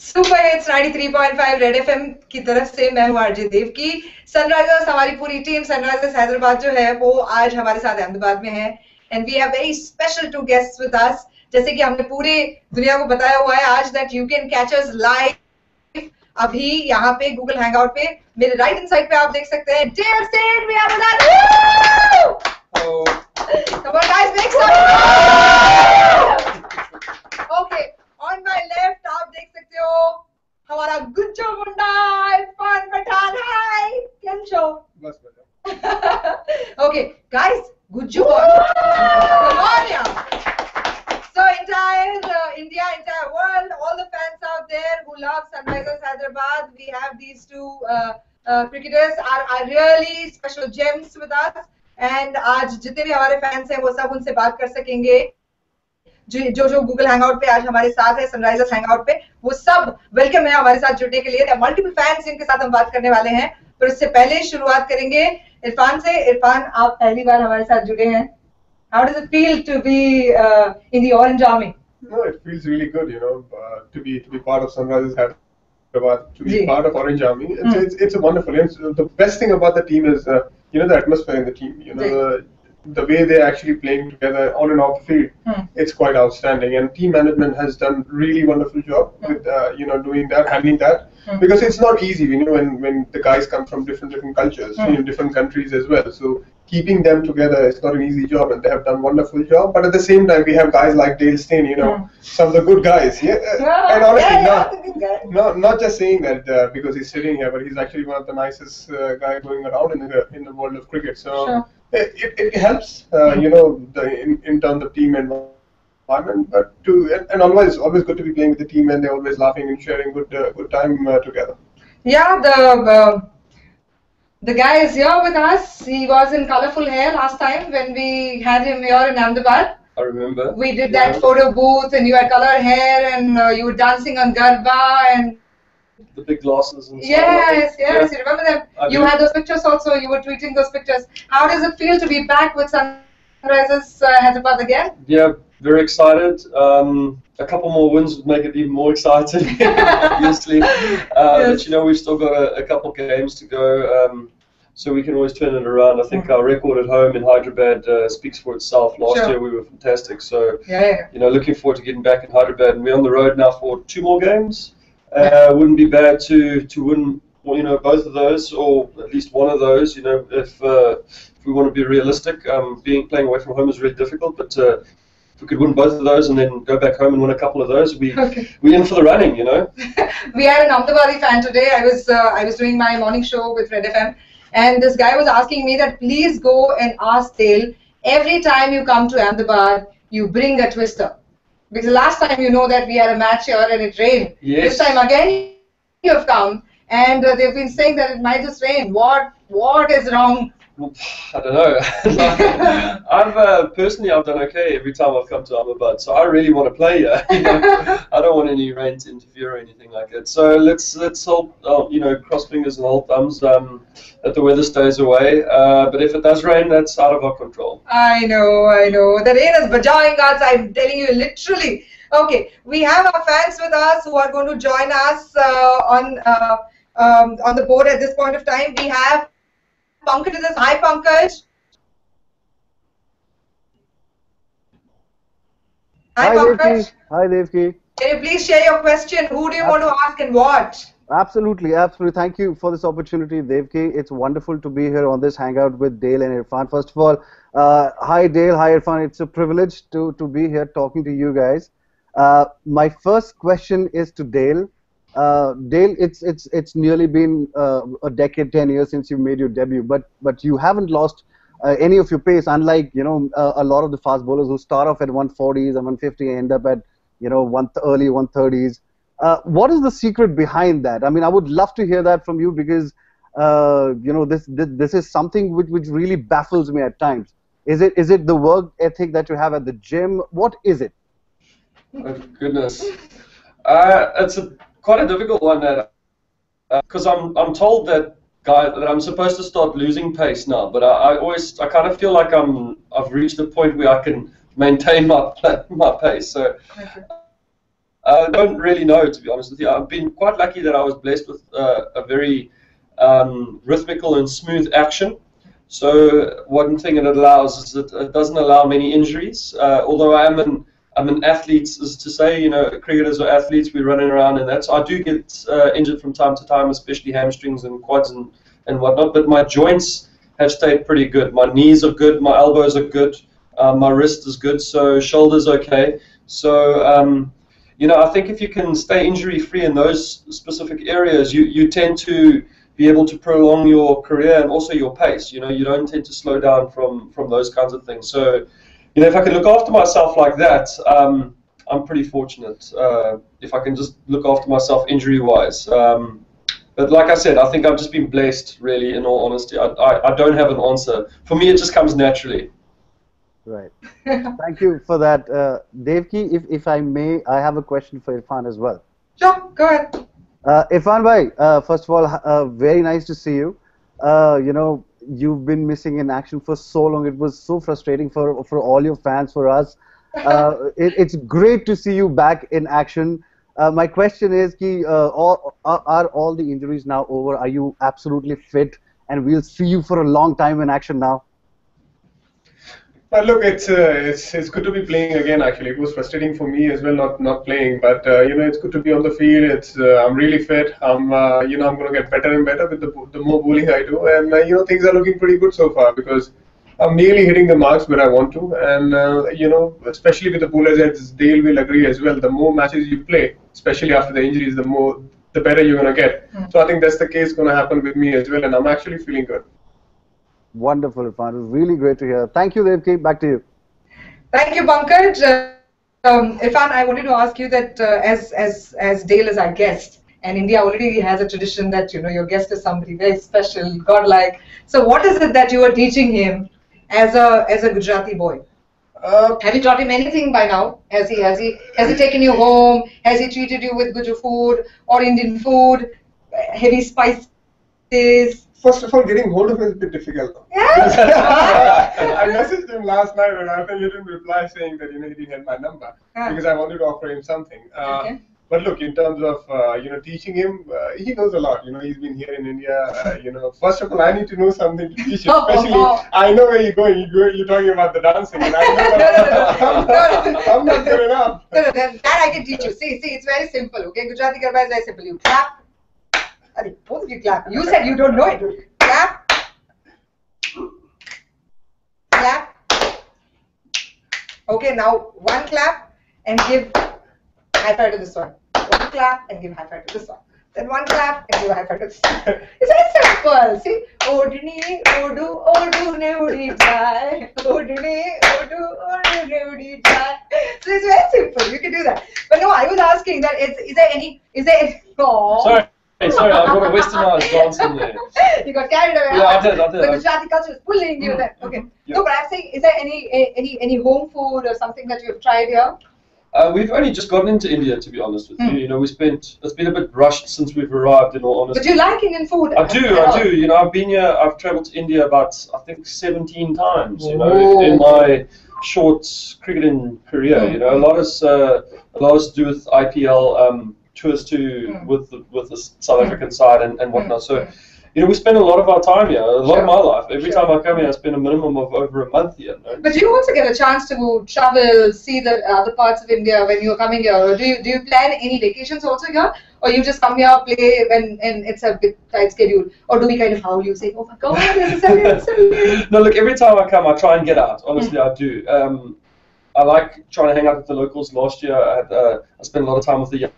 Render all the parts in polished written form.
Super hits 93.5 red FM की तरफ से मैं हूँ आरजे देव की। सनराइजर्स हमारी पूरी टीम सनराइजर्स हैदराबाद जो है वो आज हमारे साथ अहमदाबाद में है and we have very special two guests with us. जैसे कि हमने पूरे दुनिया को बताया हुआ है आज that you can catch us live अभी यहाँ पे गूगल हैंगआउट पे। मेरे राइट हैंड साइड पे आप देख सकते हैं Dale Steyn we are with us. Come on guys make some. Okay on my left आप देख सकते हो हमारा गुज्जो मुंडा इरफान पठान। हाय कैम शो बस बढ़िया। Okay guys Gujju come on यार। So entire India, entire world, all the fans out there who love Sunrisers Hyderabad, we have these two cricketers are really special gems with us. And आज जितने भी हमारे fans हैं वो सब उनसे बात कर सकेंगे जो गूगल हैंगआउट पे आज हमारे साथ है सनराइजर्स हैंगआउट पे, वो सब वेलकम है हमारे साथ जुड़ने के लिए। मल्टीपल फैंस जिनके साथ हम बात करने वाले हैं, पर उससे पहले शुरुआत करेंगे इरफान से। इरफान आप पहली बार हमारे साथ जुड़े हैं। How does it feel to be in the Orange Army? No, it feels really good, you know, to be part of Sunrisers Hyderabad, to be part of Orange Army. It's a wonderful. The best thing about the team is, you know, the atmosphere in the team. You know, the way they're actually playing together on and off the field. It's quite outstanding, and team management has done really wonderful job with you know, doing that, handling that. Because it's not easy, you know, when the guys come from different cultures, you know, different countries as well. So keeping them together is not an easy job, and they have done a wonderful job. But at the same time, we have guys like Dale Steyn, you know, some of the good guys. And honestly, not just saying that because he's sitting here, but he's actually one of the nicest guy going around in the world of cricket. So it helps, you know, in terms of team environment. But and always good to be playing with the team, and they're always laughing and sharing good time together. Yeah, the guy is here with us. He was in colorful hair last time when we had him here in Ahmedabad. I remember. We did that photo booth, and you had colored hair, and you were dancing on Garba and the big glasses and yes, you remember them. You had those pictures also. You were tweeting those pictures. How does it feel to be back with Sunrisers Hyderabad again? Yeah, very excited. A couple more wins would make it even more exciting, obviously. But you know, we've still got a couple games to go, so we can always turn it around. I think our record at home in Hyderabad speaks for itself. Last year we were fantastic, so you know, looking forward to getting back in Hyderabad, and we're on the road now for 2 more games. Wouldn't be bad to win, you know, both of those, or at least one of those. You know, if we want to be realistic, playing away from home is really difficult, but if we could win both of those and then go back home and win a couple of those, we're in for the running, you know. We had an Ahmedabadi fan today. I was doing my morning show with Red FM, and this guy was asking me that please go and ask Dale, every time you come to Ahmedabad, you bring a twister. Because last time, you know, that we had a match here and it rained. Yes. This time again you have come, and they've been saying that it might just rain. What is wrong? I don't know. I've personally done okay every time I've come to Ahmedabad, so I really want to play here. You know? I don't want any rain to interfere or anything like that. So let's hold, you know, cross fingers and hold thumbs that the weather stays away. But if it does rain, that's out of our control. I know. The rain is bajawing us. I'm telling you, literally. Okay, we have our fans with us who are going to join us on the board at this point of time. We have Pankaj with us. Hi, Pankaj. Hi, Pankaj. Hi, Devki. Can you please share your question? Who do you want to ask and what? Absolutely. Thank you for this opportunity, Devki. It's wonderful to be here on this hangout with Dale and Irfan. First of all, hi Dale, hi Irfan. It's a privilege to be here talking to you guys. My first question is to Dale. Dale, it's nearly been a decade, 10 years since you made your debut, but you haven't lost any of your pace, unlike, you know, a lot of the fast bowlers who start off at 140s and 150 and end up at, you know, early 130s. What is the secret behind that? I mean, I would love to hear that from you, because you know, this is something which really baffles me at times. Is it the work ethic that you have at the gym? What is it? Oh, goodness, it's quite a difficult one, that because I'm told that I'm supposed to start losing pace now, but I kind of feel like I've reached a point where I can maintain my pace. So I don't really know, to be honest with you. I've been quite lucky that I was blessed with a very rhythmical and smooth action. So one thing that it allows is that it doesn't allow many injuries. Although I'm an athlete, as to say, you know, cricketers are athletes, we're running around and that. So I do get injured from time to time, especially hamstrings and quads and whatnot. But my joints have stayed pretty good. My knees are good, my elbows are good, my wrist is good, so shoulders okay. So you know, I think if you can stay injury-free in those specific areas, you tend to be able to prolong your career and also your pace. You know, you don't tend to slow down from those kinds of things. So, you know, if I can look after myself like that, I'm pretty fortunate. If I can just look after myself injury-wise. But like I said, I think I've just been blessed, really, in all honesty. I don't have an answer. For me, it just comes naturally. Right. Thank you for that. Devki, if I may, I have a question for Irfan as well. Sure, go ahead. Irfan bhai, first of all, very nice to see you. You know, you've been missing in action for so long. It was so frustrating for all your fans, for us. It's great to see you back in action. My question is, are all the injuries now over? Are you absolutely fit? And we'll see you for a long time in action now. But look, it's good to be playing again. Actually, it was frustrating for me as well, not playing. But you know, it's good to be on the field. I'm really fit. You know, I'm going to get better and better with the more bowling I do, and you know, things are looking pretty good so far because I'm nearly hitting the marks where I want to. And you know, especially with the bowlers, as Dale will agree as well. The more matches you play, especially after the injuries, the better you're going to get. So I think that's the case going to happen with me as well, and I'm actually feeling good. Wonderful, Irfan. It was really great to hear. Thank you, Devki. Back to you. Thank you, Pankaj. Irfan, I wanted to ask you that as Dale is our guest, and India already has a tradition that, you know, your guest is somebody very special, godlike. So what is it that you are teaching him as a Gujarati boy? Have you taught him anything by now? Has he taken you home? Has he treated you with Gujar food or Indian food, heavy spices? First of all, getting hold of him is a bit difficult. Yeah. I messaged him last night and I think he didn't reply saying that, you know, he didn't have my number because I wanted to offer him something. Okay. But look, in terms of you know, teaching him, he knows a lot. You know, he's been here in India. You know, first of all, I need to know something to teach him. Especially, I know where you're going. You're talking about the dancing, and I know that I'm not good enough. No, that I can teach you. See, it's very simple. Okay, Gujarati Garba is very simple. You clap. Both of you clap. You said you don't know it. Clap. Clap. Okay, now one clap and give high five to this one. One clap and give high five to this one. Then one clap and give a high five to this one. It's very simple. See? Odni, odu, odu, ne udi jai. Odni, odu, ne udi jai. So it's very simple. You can do that. But no, I was asking that is there any oh. Sorry, I've got a westernized dance in there. You got carried away. Yeah, I did. The Gujarati culture is pulling you there. Okay. Yeah. No, but I'm saying, is there any home food or something that you've tried here? We've only just gotten into India, to be honest with you. You know, it's been a bit rushed since we've arrived, in all honesty. But you like Indian food? I do. You know, I've been here. I've travelled to India about, I think, 17 times. You know, in my short cricketing career. You know, a lot is to do with IPL. Tours with the South African side and whatnot. So, you know, we spend a lot of our time here, a lot of my life. Every time I come here, I spend a minimum of over a month here. No? But you also get a chance to travel, see the other parts of India when you're coming here. Or do you plan any vacations also here? Or you just come here, play, and it's a bit tight schedule? Or do we kind of howl you, say, oh my God, this is No, look, every time I come, I try and get out. Honestly, I do. I like trying to hang out with the locals. Last year, I spent a lot of time with the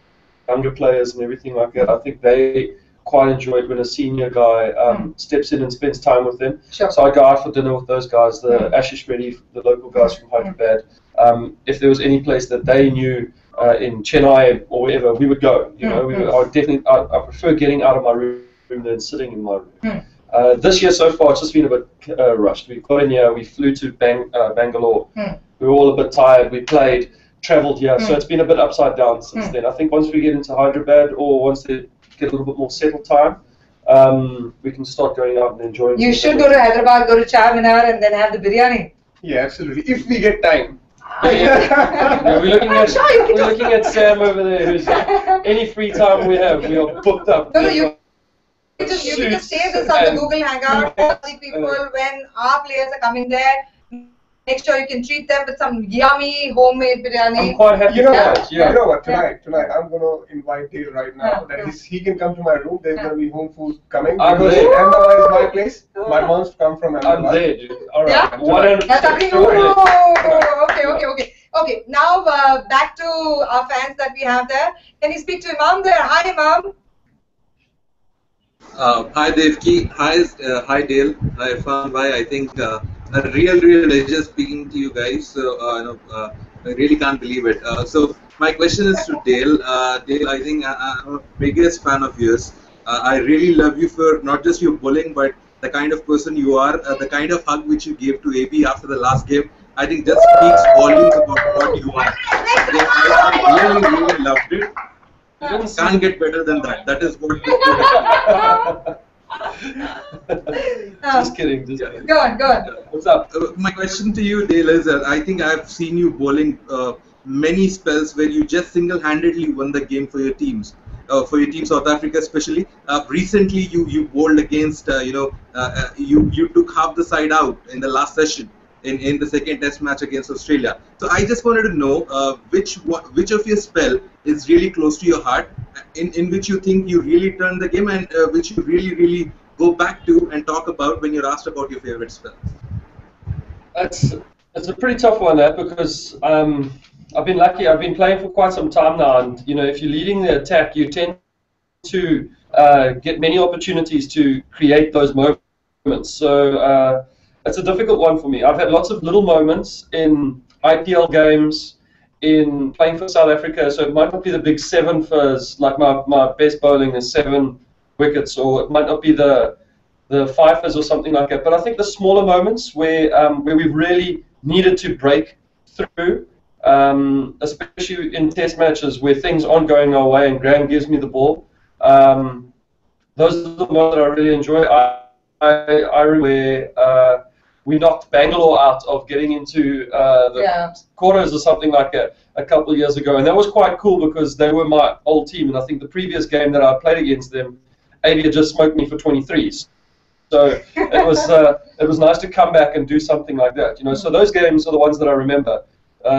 younger players and everything like that. I think they quite enjoyed when a senior guy steps in and spends time with them. Sure. So I go out for dinner with those guys, the Ashish Reddy, the local guys from Hyderabad. If there was any place that they knew in Chennai or wherever, we would go. You know, I prefer getting out of my room than sitting in my room. This year so far, it's just been a bit rushed. We got in here, we flew to Bangalore. We were all a bit tired. We played, travelled here, so it's been a bit upside down since then. I think once we get into Hyderabad or once they get a little bit more settled time, we can start going out and enjoying. You should go to Hyderabad, go to Char Minar, and then have the biryani. Yeah, absolutely. If we get time. Yeah, we're looking at Sam over there. Who's any free time we have, we are booked up. No, you can just say this on the Google Hangout. All the people, when our players are coming there, make sure you can treat them with some yummy homemade biryani. I'm quite happy. You know what? Tonight I'm gonna invite Dale right now. That he can come to my room. There's gonna be home food coming. Because Ahmedabad is my place. My mom's come from Ahmedabad. I'm there, dude. All right. Yeah? Okay. Now back to our fans that we have there. Can you speak to Imam there? Hi, Imam. Hi Devki, hi Dale, hi Irfan bhai. I think a real pleasure speaking to you guys. So I really can't believe it. So my question is to Dale. Dale, I think I'm a biggest fan of yours. I really love you for not just your bowling, but the kind of person you are. The kind of hug which you gave to AB after the last game, I think just speaks volumes about what you are. I really loved it. Can't get better than that. That is what. Just kidding. Go on. What's up? My question to you, Dale, is I think I've seen you bowling many spells where you just single-handedly won the game for your teams. For your team, South Africa especially. Recently, you bowled against. You took half the side out in the last session. In the second test match against Australia. So I just wanted to know which of your spell is really close to your heart, in which you think you really turned the game, and which you really go back to and talk about when you're asked about your favorite spell. It's a pretty tough one, that, because I've been lucky. I've been playing for quite some time now, and if you're leading the attack, you tend to get many opportunities to create those moments. So it's a difficult one for me. I've had lots of little moments in IPL games, in playing for South Africa, so it might not be the big 7 fers, like my best bowling is 7 wickets, or it might not be the 5 fers or something like that. But I think the smaller moments where we've really needed to break through, especially in test matches where things aren't going our way and Graham gives me the ball, those are the moments that I really enjoy. I remember we knocked Bangalore out of getting into the quarters or something like that a couple of years ago, and that was quite cool because they were my old team, and I think the previous game that I played against them, AB had just smoked me for 23s. So it was nice to come back and do something like that, So those games are the ones that I remember.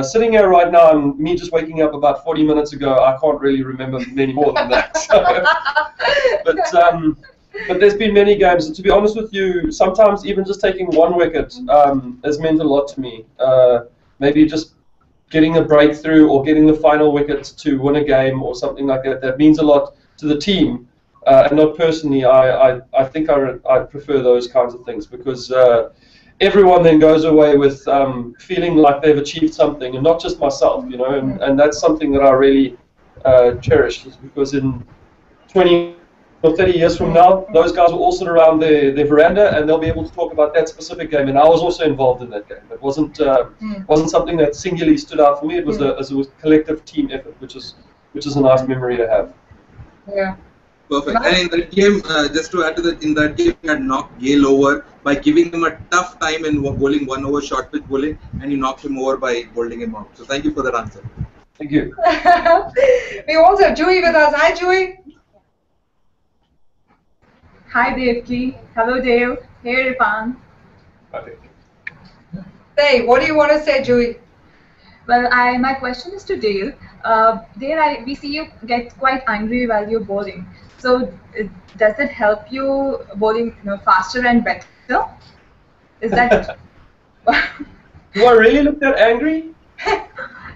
Sitting here right now, and me just waking up about 40 minutes ago, I can't really remember many more than that. So, but there's been many games, and to be honest with you, sometimes even just taking 1 wicket has meant a lot to me. Maybe just getting a breakthrough or getting the final wicket to win a game or something like that. That means a lot to the team, and not personally. I think I prefer those kinds of things because everyone then goes away with feeling like they've achieved something, and not just myself, and that's something that I really cherish, because in 20 or 30 years from now, those guys will all sit around their veranda and they'll be able to talk about that specific game. And I was also involved in that game. It wasn't something that singularly stood out for me. It was a collective team effort, which is a nice memory to have. Yeah. Perfect. And in that game, just to add to that, in that game, you had knocked Gale over by giving him a tough time in bowling 1 over short pitch bowling, and you knocked him over by bowling him out. So thank you for that answer. Thank you. We also have Joey with us. Hi, Joey. Hi Devki. Hello Dale. Hey Irfan. Hey, what do you want to say, Joey? Well, my question is to Dale. Dale, we see you get quite angry while you're bowling. So, does it help you bowling faster and better? Is that? Do I really look that angry?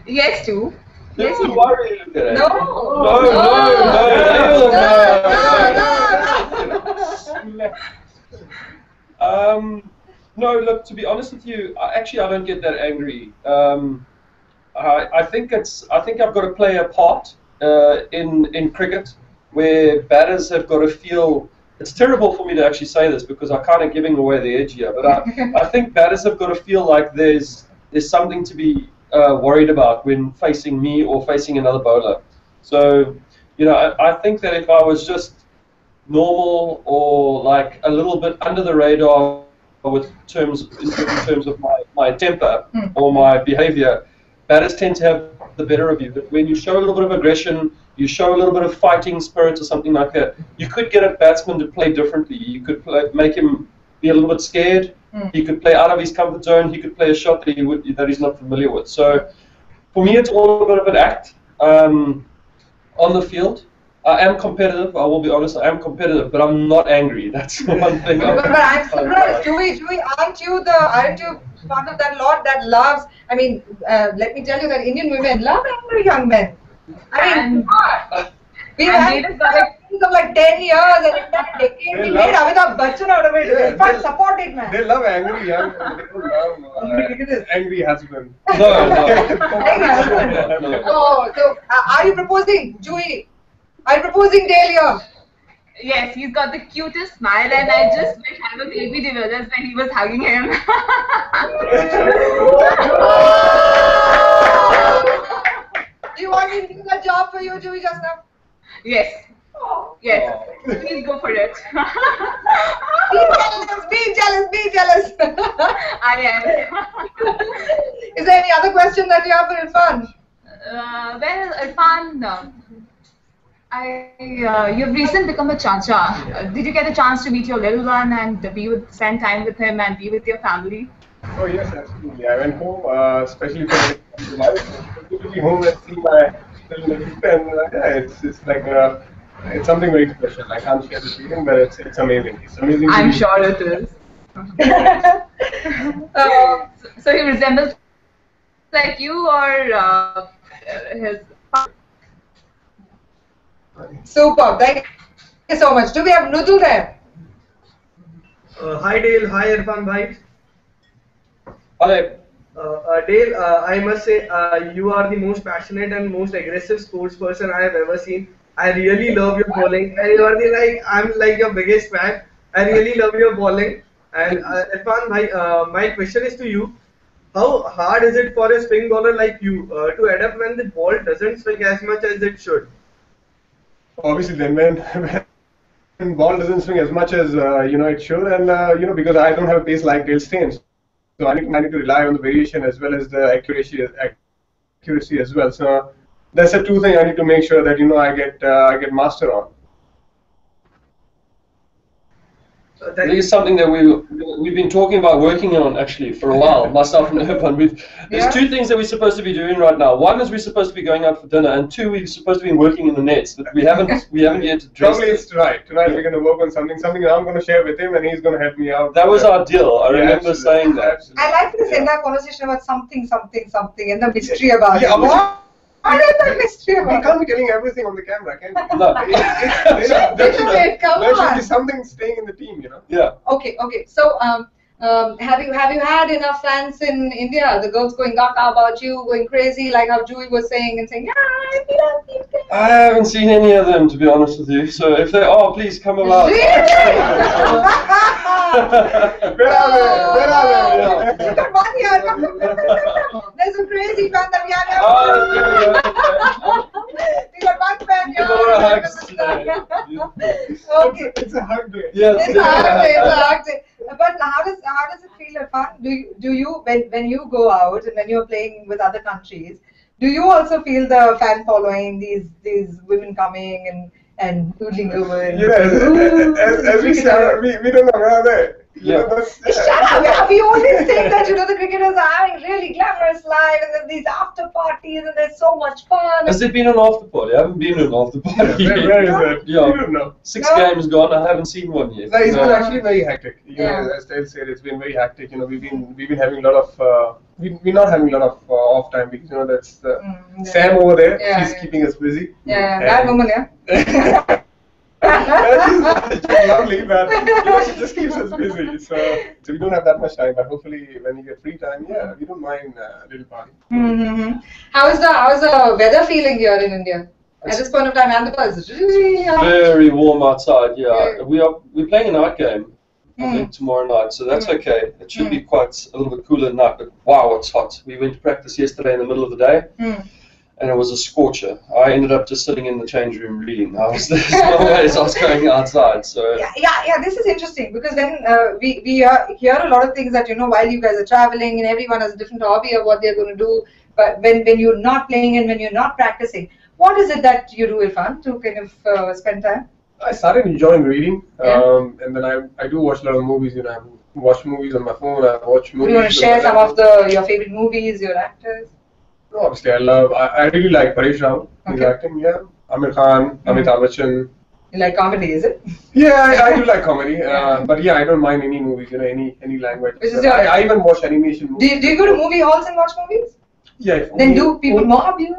Yes, too. Yes, do I really look that angry? No, look, to be honest with you, I don't get that angry. I think I've got to play a part in cricket where batters have got to feel. It's terrible for me to actually say this because I'm kind of giving away the edge here, but I think batters have got to feel like there's something to be worried about when facing me or facing another bowler. So, I think that if I was just normal or like a little bit under the radar in terms of my temper or my behavior, batters tend to have the better of you. But when you show a little bit of aggression, you show a little bit of fighting spirit or something like that, you could get a batsman to play differently. You could make him be a little bit scared. He could play out of his comfort zone. He could play a shot that he's not familiar with. So for me, it's all a bit of an act. On the field, I am competitive. I will be honest. I am competitive, but I'm not angry. That's one thing. But I'm surprised. Joey, aren't you part of that lot that loves? I mean, let me tell you that Indian women love angry young men. I mean, we've had of like 10 years, and in that decade, we made Amitabh Bachchan out of it. Irfan, support it, man. They love angry young men. They don't love angry husband. No. Angry husband. No. Oh, so are you proposing, Joey? Are you proposing Dale here? Yes, he's got the cutest smile, and I just wish I was AB de Villiers when he was hugging him. Do you want me to do that job for you, Joey, just now? Yes. Yes. Please go for it. Be jealous. I am. Is there any other question that you have for Irfan? Well, Irfan, you've recently become a chacha. Did you get a chance to meet your little one and spend time with him and be with your family? Oh yes, absolutely. I went home, especially for the wife. Good to be home and see my little nephew, and yeah, it's like it's something very special. I can't share the feeling, but it's amazing. It's amazing. I'm sure it is. So he resembles like you, or his. Super. Thank you so much. Do we have Nudul there? Hi Dale, hi Irfan bhai. Hi. Dale, I must say you are the most passionate and most aggressive sports person I have ever seen. I really love your bowling. And you are I'm like your biggest fan. I really love your bowling. And Irfan bhai, my question is to you. How hard is it for a spin bowler like you to adapt when the ball doesn't swing as much as it should? Obviously, then when ball doesn't swing as much as it should, and because I don't have a pace like Dale Steyn, so I need to rely on the variation as well as the accuracy as well. So that's the two things I need to make sure that I get master on. I think it's something that we've been talking about working on actually for a while, myself and Irfan. There's two things that we're supposed to be doing right now. One is we're supposed to be going out for dinner, and two, we're supposed to be working in the nets. But we haven't yet addressed. Probably it's tonight. Tonight we're going to work on something that I'm going to share with him, and he's going to help me out. That was our deal. I remember saying that. Absolutely. I like this in that conversation about something, and the mystery about it. What? What is the mystery about it? We can't be telling everything on the camera, can we? No. There should be something staying in the team, Yeah. Okay. So, have you had enough fans in India? The girls going gaga about you, going crazy, like how Joey was saying, and saying, yeah, I love you. I haven't seen any of them, to be honest with you. So if they are, please come along. Really? Where are they? You got one here. There's a crazy fan that we have. We got one fan here. Okay. It's a hard day. Yes. It's a hard day. But how does it feel, Irfan? Do you when you go out and when you're playing with other countries, do you also feel the fan following, these women coming and doodling over? As we said, we don't know where are they. Yeah. Shut up! We always think that the cricketers are having really glamorous lives and then these after parties and there's so much fun. Has there been an after party? I haven't been to an after party. Where is it? Yeah. You don't know. 6 games gone. I haven't seen one yet. No, it's been actually very hectic. As Dale said, it's been very hectic. We've been having a lot of we're not having a lot of off time because that's Sam over there. She's keeping us busy. Yeah, bad woman, yeah. She's lovely, but she just keeps us busy. So we don't have that much time. But hopefully, when you get free time, we don't mind a little party. Mm-hmm. How's the weather feeling here in India? At this point of time, Ahmedabad is really hot. Very warm outside. Yeah, we're playing a night game. I think tomorrow night, so that's okay. It should be quite a little bit cooler at night. But wow, it's hot. We went to practice yesterday in the middle of the day. and it was a scorcher. I ended up just sitting in the change room reading. There's no ways I was going outside. So yeah. This is interesting because then we hear a lot of things that while you guys are traveling and everyone has a different hobby of what they're going to do. But when you're not playing and when you're not practicing, what is it that you do, Irfan, to kind of spend time? I started enjoying reading, Yeah. and then I do watch a lot of movies. I watch movies on my phone. I watch movies. Do you want to share some of your favorite movies, your actors? Obviously, I really like Paresh Rawal. His Okay. acting, yeah. Amir Khan, Amitabh Bachchan. You like comedy, is it? Yeah, I do like comedy. But yeah, I don't mind any movies, any language. Which is I even watch animation movies. Do you go to movie halls and watch movies? Yeah. Then do people mob you?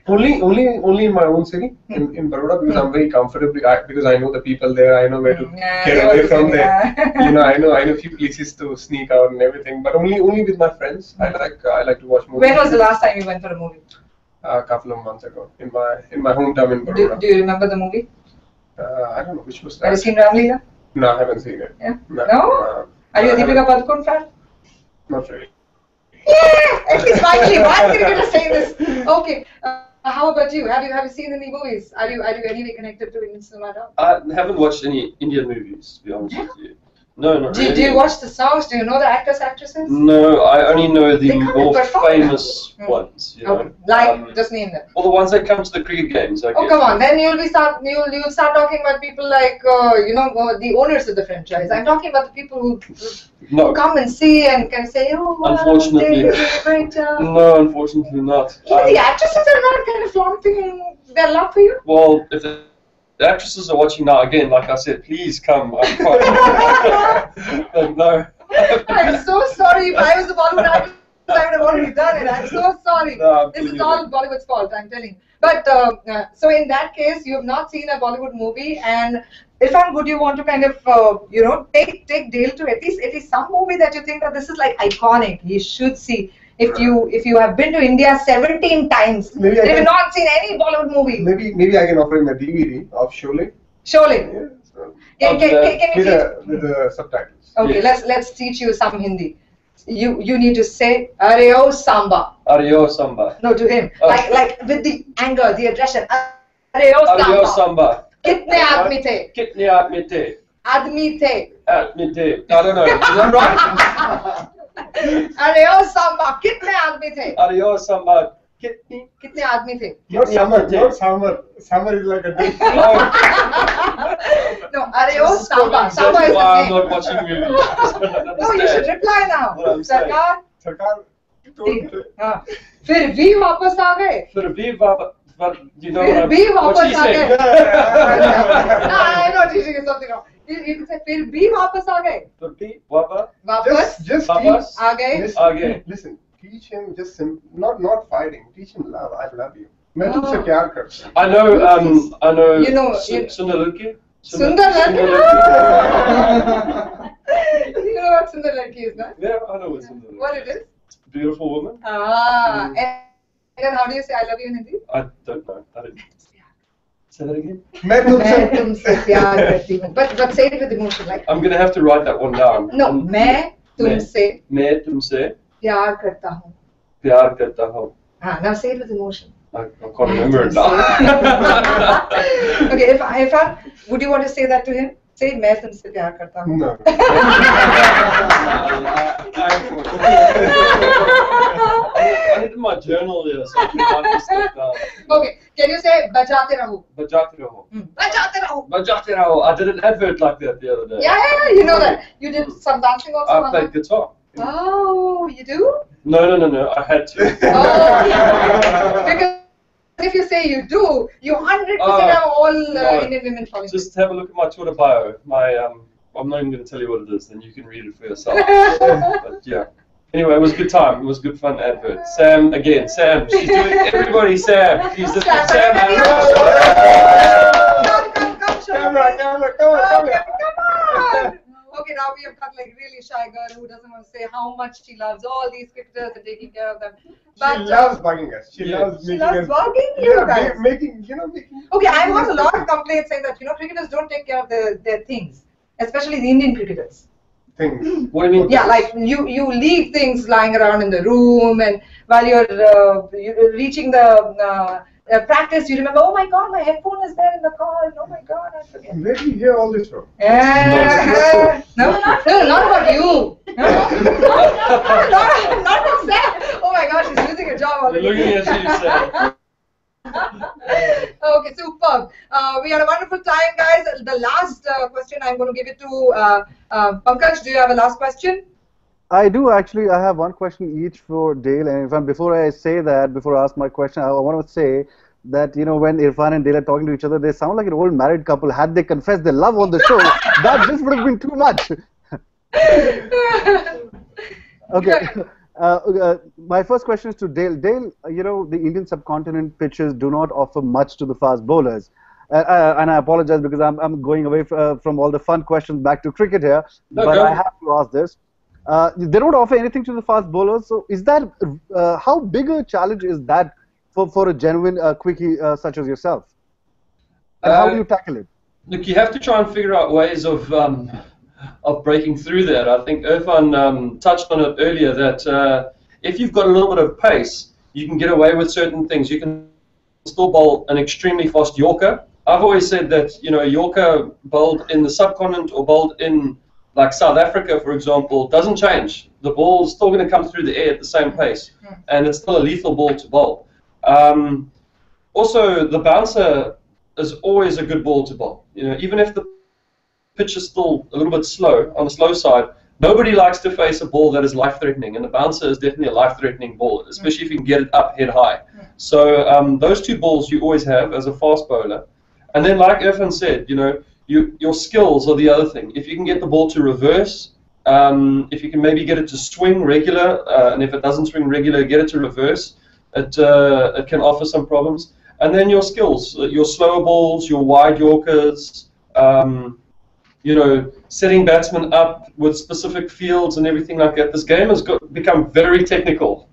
Only in my own city, in Baroda, because I'm very comfortable. Because I know the people there. I know where to get away from there. I know a few places to sneak out and everything. But only with my friends. I like to watch movies. When was the last time you went for a movie? A couple of months ago in my hometown in Baroda. Do you remember the movie? I don't know which was Have you that. seen Ramleela? No, I haven't seen it. Yeah. No? Are you a I Deepika Padukone fan? Not really. Yeah, at least finally one cricketer saying this. Okay. How about you? Have you seen any movies? Are you anyway connected to Indian cinema now? I haven't watched any Indian movies, to be honest with you. No, not really. Do you watch the songs? Do you know the actors, actresses? No, I only know the They come and more perform. famous ones. Okay. Like, just name them. Well, the ones that come to the cricket games. I Oh, guess. come on. Then you'll start talking about people like the owners of the franchise. I'm talking about the people who No. come and see and can say, oh, wow, Unfortunately. they did a great job. No, unfortunately not. Even the actresses are not kind of flaunting their love for you. Well, if the actresses are watching now, again, like I said, please come. I'm quite... But no. I'm so sorry. If I was the Bollywood actress, I would have already done it. I'm so sorry. No, This is please. all Bollywood's fault, I'm telling you. But so in that case, you have not seen a Bollywood movie, and Irfan, would you want to kind of take Dale to at least some movie that you think that this is like iconic? He should see. If you have been to India 17 times, Maybe I and you have can- not seen any Bollywood movie, Maybe I can offer him a DVD of Sholay. Sholay. Yeah, so Can you please? with the subtitles. Okay, Yes. let's teach you some Hindi. You need to say Areo Samba. Areo Samba. No, to him. Oh. Like with the anger, the aggression. Areo Areo Samba. Samba. Kitne aadmi the? Kitne aadmi the? Aadmi the. Aadmi the. I don't know. Is that right? Areo Samba. Kitne aadmi the? Areo Samba. Kitne? Kitne aadmi the? Not summer, Yeah. not summer. Summer is like a day. No, Areo Samba. That's Samba is why I'm the not name. watching movies. No, you should reply now. What I'm saying. Sarkar. Sarkar told me to- हाँ. फिर भी वापस आ गए. For the Viva, but you know फिर भी what वापस she uh said. गए. I'm not teaching you something wrong. You can say फिर भी वापस आ गए. For the Viva, वापस Just Papas. आ गए. listen, Okay. listen. Teach him not fighting. Teach him love. I love you. मैं तुमसे प्यार करता हूँ. I know. You know, Sundaluki. Sundar Ladki. You know what Sundar Ladki is, no? Yeah, I know what Sundaluki. What it is? Beautiful woman. And then how do you say I love you in Hindi? I don't know. I don't. Say that again. मैं मैं तुमसे तुमसे प्यार करती हूँ. But say it with emotion, like I'm gonna have to write that one down. no, मैं तुमसे मैं तुमसे प्यार करता हूँ. प्यार करता हूँ. Now say it with emotion. I can't remember it now. Okay, if would you want to say that to him? Say मैं तुमसे प्यार करता हूँ. No. I need my journal there so I can write this stuff down. Okay, can you say बजाते रहो? बजाते रहो. बजाते रहो. बजाते रहो. I did an advert like that the other day. Yeah, you know that. You did some dancing also. I played guitar. Oh, you do? No. I had to. Oh, because if you say you do, you 100% have all no. Indian women falling. Just have a look at my Twitter bio. I'm not even going to tell you what it is. Then you can read it for yourself. But yeah. Anyway, it was a good time. It was a good fun advert. Sam again. Sam. She's doing everybody. Sam. Please just give Sam a Come, Camera, come on. on. Okay, now we have got like really shy girl who doesn't want to say how much she loves all these cricketers and taking care of them. But She loves bugging us. She Yeah. loves she making loves us. bugging you Yeah, guys. making. Okay, I've got a lot of complaints saying that cricketers don't take care of their things, especially the Indian cricketers. Things. What do you mean? Yeah, like you leave things lying around in the room, and while you're reaching the practice, you remember, oh my God, my headphone is there in the car. Oh my God, I forget. Where do you hear all this from? No, not about you. Not himself. Oh my God, she's losing her job already. Looking at you, sir. Okay, superb. We had a wonderful time, guys. The last question I'm going to give it to Pankaj. Do you have a last question? I do actually. I have one question each for Dale and Irfan. Before I say that, before I ask my question, I want to say that, you know, when Irfan and Dale are talking to each other, they sound like an old married couple. Had they confessed their love on the show, that just would have been too much. Okay. My first question is to Dale. Dale, you know, the Indian subcontinent pitches do not offer much to the fast bowlers. And I apologize because I'm going away from all the fun questions back to cricket here. No, but go. I have to ask this. They don't offer anything to the fast bowlers. So is that, how big a challenge is that for a genuine quickie such as yourself? And how do you tackle it? Look, you have to try and figure out ways of breaking through that. I think Irfan touched on it earlier that if you've got a little bit of pace, you can get away with certain things. You can still bowl an extremely fast Yorker. I've always said that, you know, a Yorker bowled in the subcontinent or bowled in like South Africa, for example, doesn't change. The ball's still going to come through the air at the same pace, and it's still a lethal ball to bowl. Also, the bouncer is always a good ball to bowl. You know, even if the pitch is still a little bit slow, on the slow side, nobody likes to face a ball that is life-threatening, and the bouncer is definitely a life-threatening ball, especially if you can get it up head high. So those two balls you always have as a fast bowler. And then, like Irfan said, you know, your skills are the other thing. If you can get the ball to reverse, if you can maybe get it to swing regular, and if it doesn't swing regular, get it to reverse, it can offer some problems. And then your skills, your slower balls, your wide Yorkers, you know, setting batsmen up with specific fields and everything like that. This game has become very technical.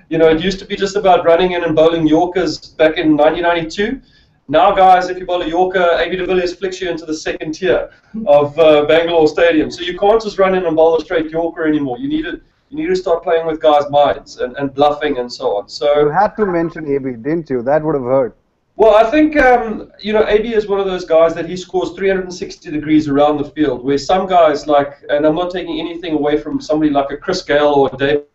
You know, it used to be just about running in and bowling Yorkers back in 1992. Now, guys, if you bowl a Yorker, AB de Villiers flicks you into the second tier of Bangalore Stadium. So you can't just run in and bowl a straight Yorker anymore. You need to start playing with guys' minds and bluffing and so on. So You had to mention AB, didn't you? That would have hurt. well, I think, you know, AB is one of those guys that he scores 360 degrees around the field, where some guys like, and I'm not taking anything away from somebody like a Chris Gale or David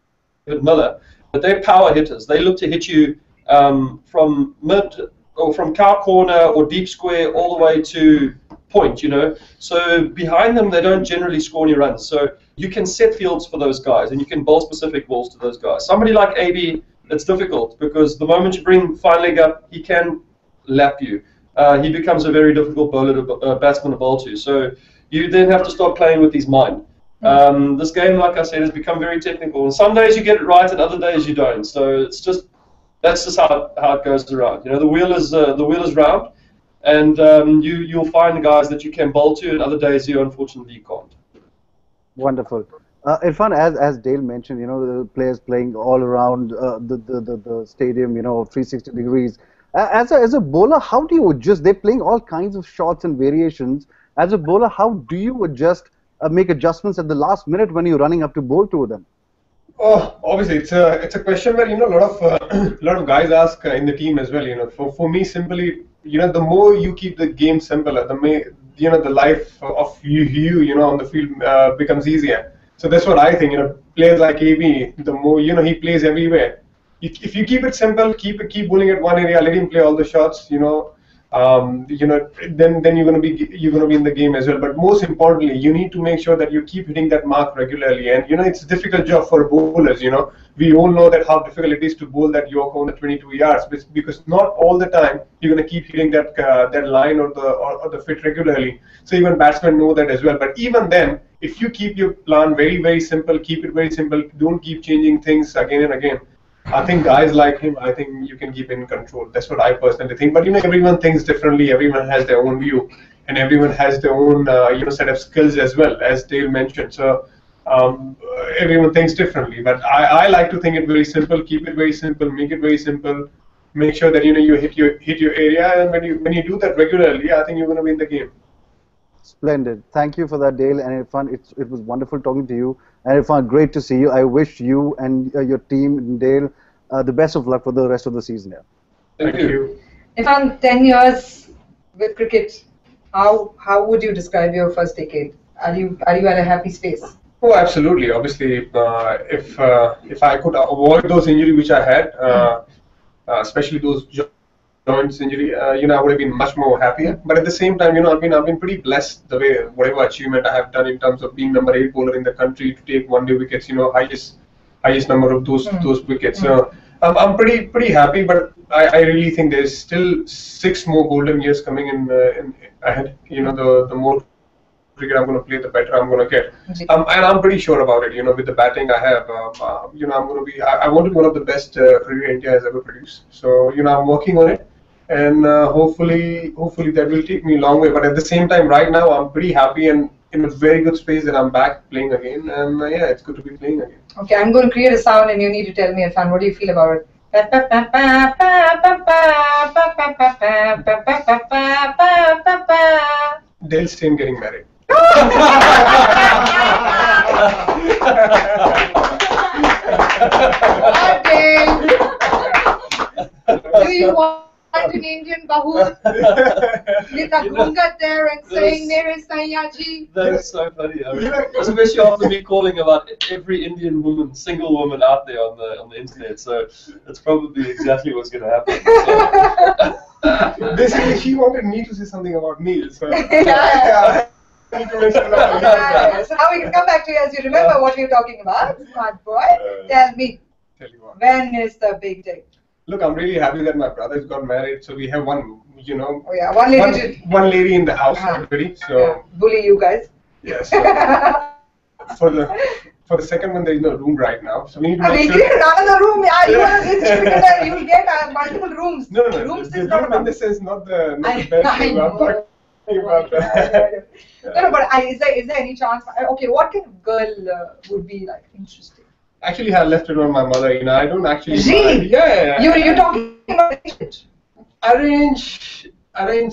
Miller, but they're power hitters. They look to hit you from mid or from cow corner or deep square all the way to point, you know. So behind them, they don't generally score any runs. So you can set fields for those guys, and you can bowl specific balls to those guys. Somebody like AB, it's difficult because the moment you bring fine leg up, he can lap you. He becomes a very difficult bowler batsman to bowl to. So you then have to start playing with his mind. This game, like I said, has become very technical. And some days you get it right, and other days you don't. So it's just that's just how it goes around. You know, the wheel is round, and you'll find guys that you can bowl to, and other days unfortunately you can't. Wonderful. Irfan, as Dale mentioned, you know, the players playing all around the stadium, you know, 360 degrees. As a bowler, how do you adjust? They're playing all kinds of shots and variations. As a bowler, how do you adjust, make adjustments at the last minute when you're running up to bowl to them? Oh, obviously, it's a question where, you know, a lot of guys ask in the team as well. You know, for me, simply, you know, the more you keep the game simpler, the life of you know, on the field becomes easier. So that's what I think. You know, players like AB, the more, you know, he plays everywhere. If you keep it simple, keep bowling at one area, let him play all the shots. You know, then you're gonna be in the game as well. But most importantly, you need to make sure that you keep hitting that mark regularly. And you know, it's a difficult job for bowlers. You know, we all know that how difficult it is to bowl that Yorker on the 22 yards, because not all the time you're gonna keep hitting that line or the fit regularly. So even batsmen know that as well. But even then, if you keep your plan very, very simple, keep it very simple, don't keep changing things again and again, I think guys like him, I think you can keep in control. That's what I personally think. But you know, everyone thinks differently. Everyone has their own view, and everyone has their own set of skills as well, as Dale mentioned. So everyone thinks differently. But I like to think it very simple. Keep it very simple. Make it very simple. Make sure that you know you hit your area, and when you do that regularly, I think you're going to win the game. Splendid. Thank you for that, Dale and Irfan. It was wonderful talking to you. And Irfan, great to see you. I wish you and your team, Dale, the best of luck for the rest of the season. Yeah. Thank you. Irfan, 10 years with cricket, how would you describe your first decade? Are you at a happy space? Oh, absolutely. Obviously, if I could avoid those injuries which I had, especially those joints injury, I would have been much more happier. But at the same time, I've been pretty blessed the way whatever achievement I have done in terms of being number 8 bowler in the country to take one-day wickets. Highest number of those wickets. So I'm pretty happy. But I really think there's still 6 more golden years coming in ahead. The more cricket I'm going to play, the better I'm going to get. And I'm pretty sure about it. With the batting I have, I'm going to be. I want to be one of the best cricketer India has ever produced. So I'm working on it, and hopefully that will take me a long way. But at the same time, right now I'm pretty happy and in a very good space that I'm back playing again. And yeah, it's good to be playing again. Okay, I'm going to create a sound, and you need to tell me, Irfan, what do you feel about it? Dale Steyn getting married. Do you want an Indian bahu with a gungat there and saying "Mere Sayaji"? That's so funny. Especially after me calling about every Indian woman, single woman out there on the internet. So that's probably exactly what's going to happen. So. Basically, she wanted me to say something about me. So. Yeah. So now we can come back to you as you remember what we were talking about. Smart boy. Tell me, when is the big day? Look, I'm really happy that my brother's got married. So we have one, Oh yeah, one lady in the house already. So yeah. Bully you guys. Yes. For the second one, there is no room right now. So we need to make sure. Another room. Yeah, you are a rich cricketer. You will get multiple rooms. No. Rooms the is not room in this is not the best. I know. About that. No, but is there any chance? Okay, what kind of girl would be like interesting? Actually, I left it on my mother. I don't actually. Really? Yeah. You're talking about arrange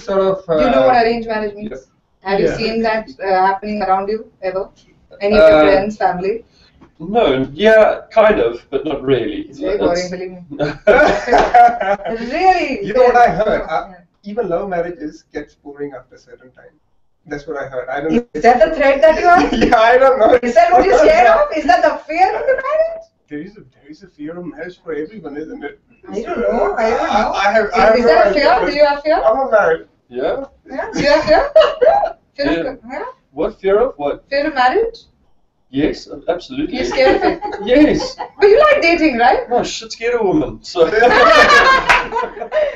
sort of. Do you know what arranged marriage means? Yes. Have you seen that happening around you ever? Any of your friends, family? No, yeah, kind of, but not really. It's very boring, believe me. Really? You know what I heard? Even love marriages gets boring after a certain time. That's what I heard. I don't know. Is that the thread that you are? Yeah, I don't know. Is that what you're scared of? Is that the fear of the marriage? There is a fear of marriage for everyone, isn't it? I don't know. I don't know. I have is that a fear? Do you have fear? I'm not married. Yeah. Yeah. Do you have fear? Fear of What fear of what? Fear of marriage? Yes, absolutely. You're scared of it? Yes. But you like dating, right? No, shit scared a woman. So. Okay.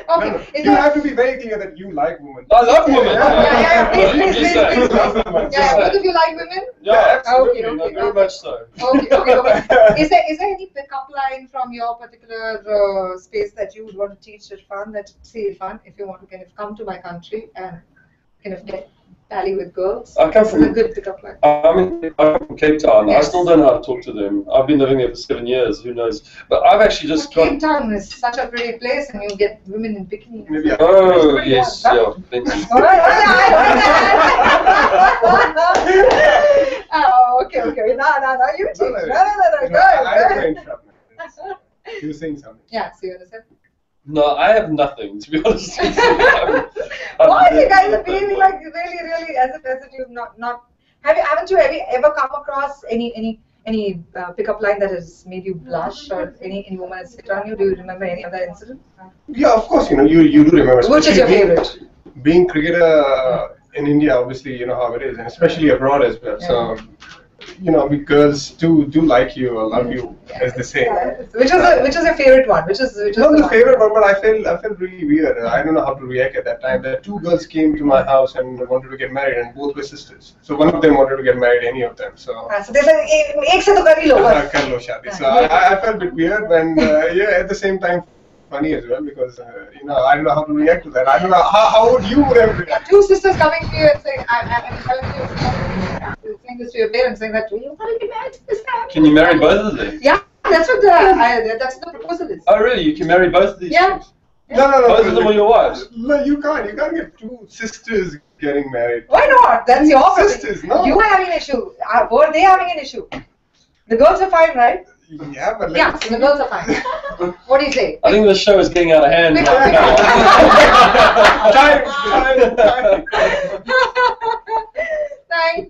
No. You have to be very clear that you like women. I love women. Yeah. Please. Yeah, both of you like women? Yeah, absolutely. Okay. Very much so. Okay. Is there any pickup line from your particular space that you would want to teach Irfan? That, see, Irfan, if you want to kind of come to my country and kind of get tally with girls. I come from a good pickup line. I'm from Cape Town. Yes. I still don't know how to talk to them. I've been living there for 7 years. Who knows? But I've actually just got. Cape Town is such a pretty place, and you get women in bikinis. Maybe oh yes, yeah, plenty. Oh, okay. No. You teach. No. Go. You were saying something. Yeah. See what I said. No, I have nothing, to be honest. Why are you guys behaving like really as if you've not haven't you ever come across any pickup line that has made you blush, or any woman has sit on you? Do you remember any of that incident? Yeah, of course. You do remember. Which is your favorite? Being cricketer in India, obviously, you know how it is, and especially abroad as well. Yeah. So. We girls do like you or love you, as they say. Yeah. Which is your favorite one? Which is not the favorite one, but I felt really weird. I don't know how to react at that time. There 2 girls came to my house and wanted to get married, and both were sisters. So one of them wanted to get married, any of them. So they said, "Ek se to kar hi lo." Kar lo shaadi. So I felt a bit weird, and at the same time funny as well, because I don't know how to react to that. I don't know how would you have reacted. 2 sisters coming to you and saying, I'm telling you, saying this to your parents, saying that you want to be married to this guy. Can you marry both of them? Yeah, that's what the proposal is. Oh really? You can marry both of these? Yeah. No. Both of them are your wives? No, you can't. You can't get 2 sisters getting married. Why not? That's your sisters. No. You are having an issue. Were they having an issue? The girls are fine, right? Yeah, but so the girls are fine. What do you say? I think the show is getting out of hand.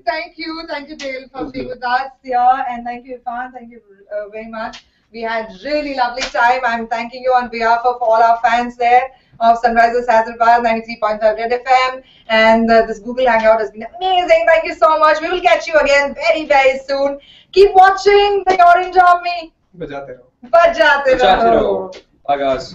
Thank you, Dale, for being with us here, and thank you, Irfan. Thank you very much. We had really lovely time. I'm thanking you on behalf of all our fans there of Sunrisers Hyderabad 93.5 Red FM, and this Google Hangout has been amazing. Thank you so much. We will catch you again very, very soon. Keep watching the Orange Army. बजाते रहो. Bajate raho. Bye guys.